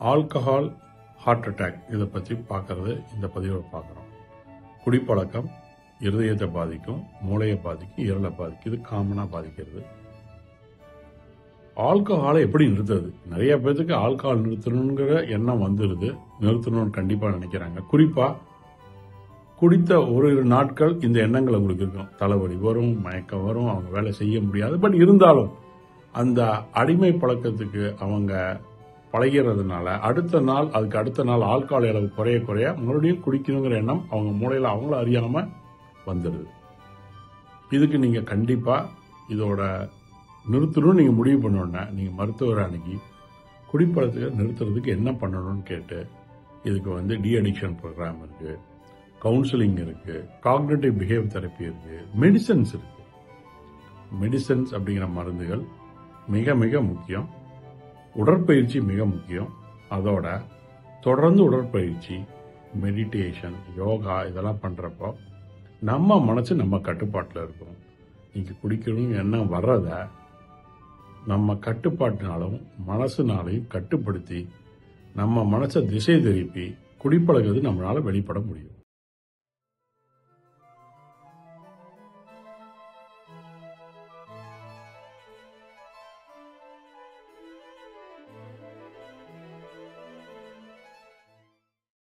Alcohol heart attack இதை பற்றி பார்க்கறது இந்த பதிவை பார்க்குறோம். குடிப்பழக்கம் இருதயத்தை பாதிக்கும், மூளையை பாதிக்கும், ஈரலை பாதிக்கும். இது காமனாக பாதிக்கிறது. ஆல்கஹாலை எப்படி நிறுத்துறது? நிறைய பேருக்கு ஆல்கஹால் நிறுத்தணுங்கிற எண்ணம் வந்துடுது, நிறுத்தணும்னு கண்டிப்பாக நினைக்கிறாங்க. குறிப்பாக குடித்த ஒரு நாட்கள் இந்த எண்ணங்கள் அவங்களுக்கு இருக்கும். தலைவலி வரும், மயக்கம் வரும், அவங்க வேலை செய்ய முடியாது. பட் இருந்தாலும் அந்த அடிமை பழக்கத்துக்கு அவங்க பழகிறதுனால அதுக்கு அடுத்த நாள் ஆல்கஹால் அளவு குறைய குறைய மறுபடியும் குடிக்கணுங்கிற எண்ணம் அவங்க மூளையில் அவங்கள அறியாம வந்துடுது. இதுக்கு நீங்க கண்டிப்பா இதோட நிறுத்தணும்னு நீங்க முடிவு பண்ணோன்னா நீங்க மருத்துவரை அணுகி குடிப்பழக்கத்தை நிறுத்துறதுக்கு என்ன பண்ணணும்னு கேட்டு, இதுக்கு டி அடிக்ஷன் ப்ரோக்ராம் இருக்கு, கவுன்சிலிங் இருக்கு, காக்னிட்டிவ் பிஹேவியர் தெரப்பி இருக்கு, மெடிசன்ஸ் இருக்கு. மெடிசன்ஸ் அப்படிங்கிற மருந்துகள் மிக மிக முக்கியம். உடற்பயிற்சி மிக முக்கியம். அதோட தொடர்ந்து உடற்பயிற்சி, மெடிடேஷன், யோகா இதெல்லாம் பண்ணுறப்போ நம்ம மனசு நம்ம கட்டுப்பாட்டில் இருக்கும். இன்னைக்கு குடிக்கணும்னு எண்ணம் வர்றத நம்ம கட்டுப்பாட்டினாலும் மனசுனாலையும் கட்டுப்படுத்தி நம்ம மனசை திசை திருப்பி குடிப்பழகிறது நம்மளால வெளிப்பட முடியும்.